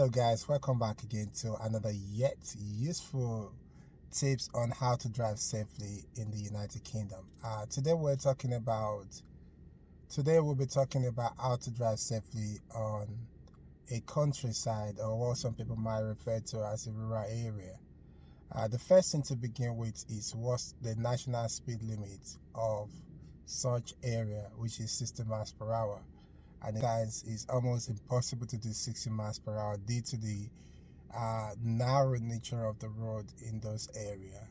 Hello guys, welcome back again to another yet useful tips on how to drive safely in the United Kingdom. Today we'll be talking about how to drive safely on a countryside, or what some people might refer to as a rural area. The first thing to begin with is what's the national speed limit of such area, which is 60 miles per hour. And sometimes it's almost impossible to do 60 miles per hour due to the narrow nature of the road in those areas.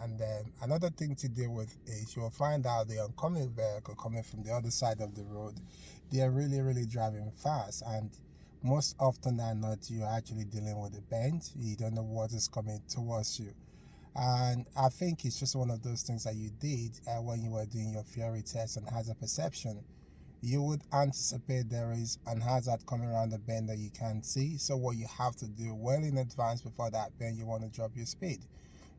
And then another thing to deal with is you'll find out the oncoming vehicle coming from the other side of the road, they are really driving fast, and most often than not you're actually dealing with a bend. You don't know what is coming towards you. And I think it's just one of those things that you did when you were doing your theory test and hazard perception. You would anticipate there is an hazard coming around the bend that you can't see. So what you have to do well in advance before that bend, you want to drop your speed,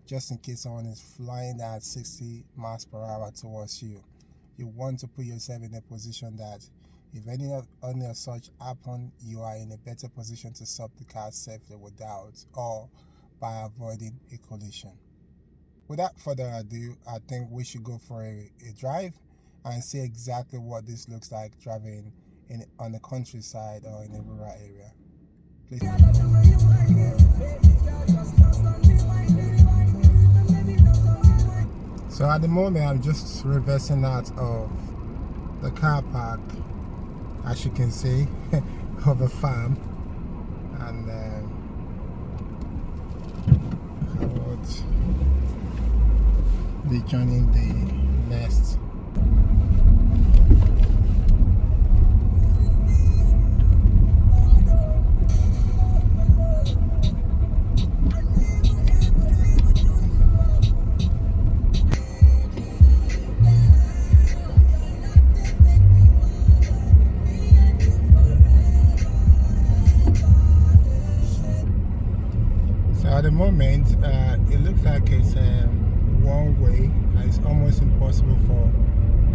just in case someone is flying at 60 miles per hour towards you. You want to put yourself in a position that if any of such happen, you are in a better position to stop the car safely without or by avoiding a collision. Without further ado, I think we should go for a drive and see exactly what this looks like driving on the countryside or in a rural area. Please. So at the moment I'm just reversing out of the car park, as you can see, of a farm, and I would be joining the next. At the moment, it looks like it's one way. It's almost impossible for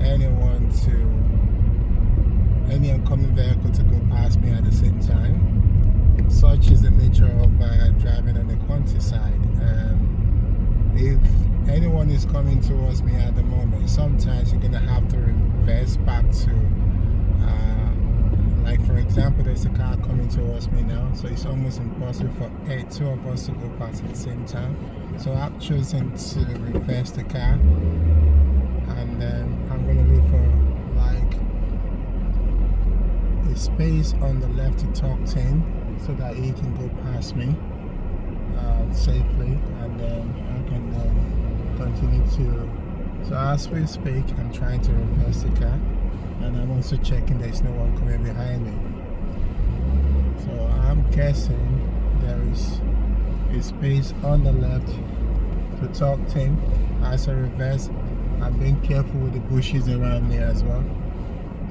any oncoming vehicle to go past me at the same time. Such is the nature of driving on the countryside. If anyone is coming towards me at the moment, sometimes you're going to have to reverse back to like for example, there's a car coming towards me now, so it's almost impossible for two of us to go past at the same time. So I'm choosing to reverse the car, and I'm going to look for like a space on the left to tuck in so that he can go past me safely, and then I can continue to. So as we speak, I'm trying to reverse the car, and I'm also checking there's no one coming behind me. So I'm guessing there is a space on the left to tuck in. As I reverse, I'm being careful with the bushes around me as well.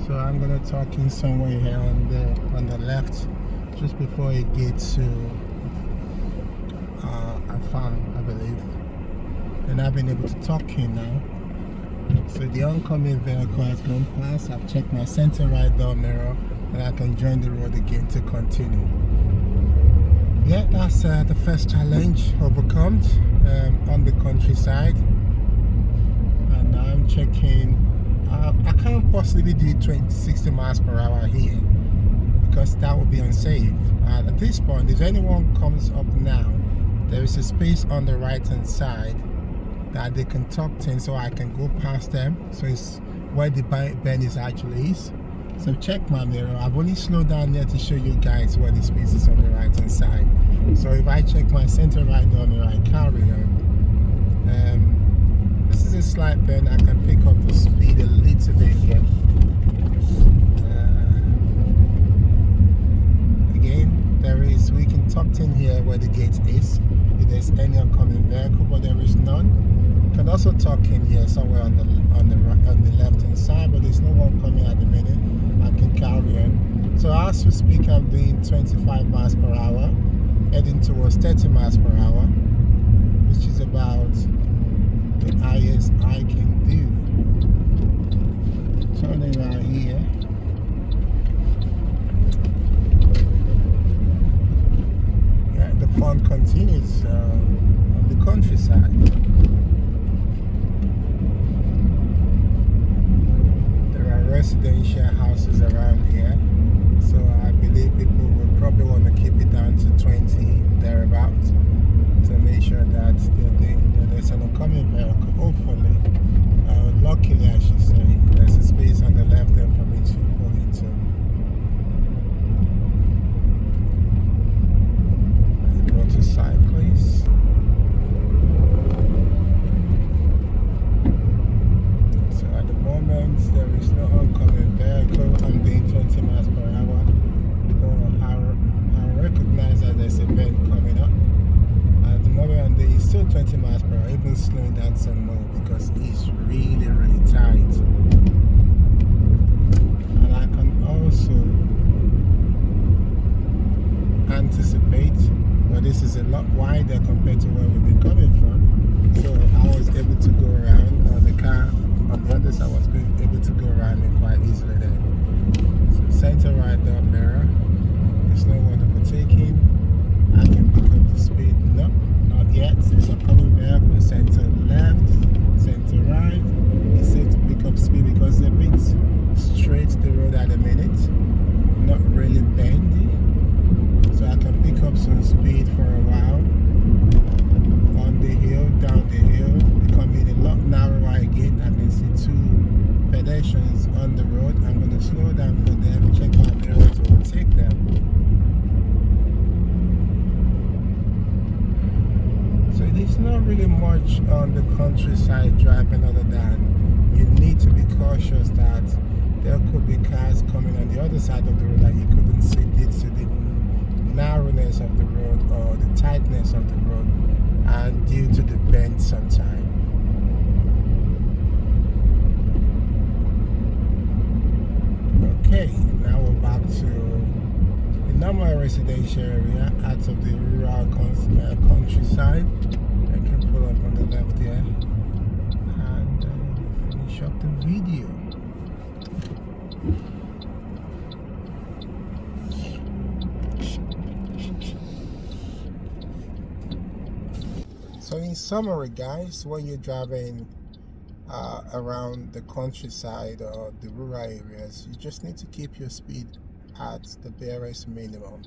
So I'm gonna tuck in somewhere here on the left, just before it gets to a farm, I believe. And I've been able to tuck in now. So the oncoming vehicle has gone past. I've checked my center right door mirror, and I can join the road again to continue. Yeah, that's the first challenge overcome on the countryside. And now I'm checking. I can't possibly do 60 miles per hour here, because that would be unsafe. At this point, if anyone comes up now, there is a space on the right hand side that they can tuck in, so I can go past them. So it's where the bend is actually is. So check my mirror. I've only slowed down there to show you guys where the space is on the right hand side. So if I check my center right door mirror, I carry on. This is a slight bend. I can pick up the speed a little bit here. Again, we can tuck in here where the gate is if there's any oncoming vehicle, but there is none. Can also tuck in here somewhere on the left hand side, but there's no one coming at the minute. I can carry on. So as we speak, I'm doing 25 miles per hour, heading towards 30 miles per hour, which is about the highest I can do. Turning around here. fun continues on the countryside. There are residential houses around here, so I believe people will probably want to keep it down to 20 thereabouts to make sure that there's an oncoming vehicle. Hopefully, luckily I should say, there's a space on the left there for me to pull into. Motorcyclists. So at the moment there is no oncoming vehicle. I'm doing 20 miles per hour. So I recognize that there's a bend coming up. At the moment there is still 20 miles per hour, even slowing down some more because it's really tight. And I can also anticipate, but this is a lot wider compared to where we've been coming from, so I was able to go around, or the car on the other side was able to go around it quite easily there. So center right door mirror, there's no one overtaking. I can pick up the speed. No, not yet. There's a coming vehicle. Center left, center right. It's safe to pick up speed because they're a bit straight the road at the minute, not really bendy. So I can pick up some speed for a while. On the hill, down the hill, becoming a lot narrower again. I can see two pedestrians on the road. I'm going to slow down for them, check my mirror to overtake them. So there's not really much on the countryside driving other than you need to be cautious that there could be cars coming on the other side of the road that you couldn't see due to the narrowness of the road or the tightness of the road and due to the bend sometime. Okay, now we're back to the normal residential area out of the rural countryside. I can pull up on the left here and finish up the video. So in summary, guys, when you're driving around the countryside or the rural areas, you just need to keep your speed at the barest minimum.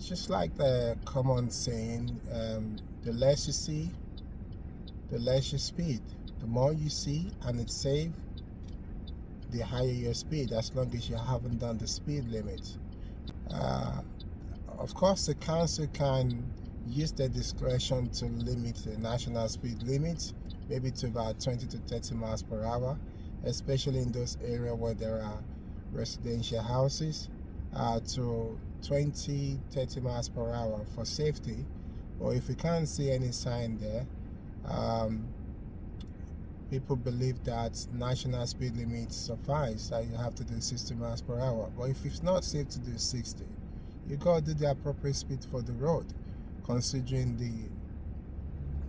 Just like the common saying, the less you see, the less your speed. The more you see and it's safe, the higher your speed, as long as you haven't done the speed limit. Of course, the council can use their discretion to limit the national speed limit, maybe to about 20 to 30 miles per hour, especially in those areas where there are residential houses, to 20, 30 miles per hour for safety. Or if you can't see any sign there, people believe that national speed limits suffice, that you have to do 60 miles per hour. But if it's not safe to do 60, you gotta do the appropriate speed for the road, considering the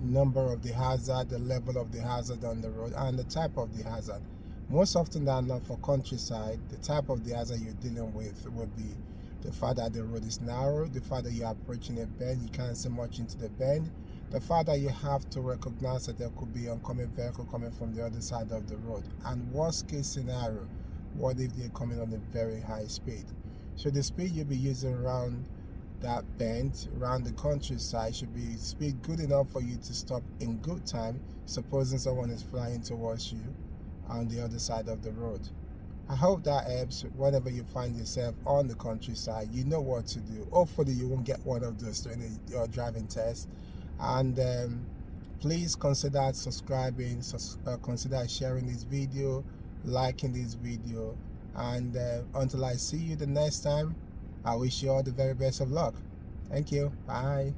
number of the hazard, the level of the hazard on the road, and the type of the hazard. Most often than not, for countryside, the type of the hazard you're dealing with would be the fact that the road is narrow, the fact that you're approaching a bend, you can't see much into the bend, the fact that you have to recognize that there could be an oncoming vehicle coming from the other side of the road, and worst case scenario, what if they're coming on a very high speed? So the speed you'll be using around that bend, around the countryside, should be speed good enough for you to stop in good time, supposing someone is flying towards you on the other side of the road. I hope that helps. Whenever you find yourself on the countryside, you know what to do. Hopefully you won't get one of those during your driving test. And please consider subscribing, consider sharing this video, liking this video, and until I see you the next time, I wish you all the very best of luck. Thank you. Bye.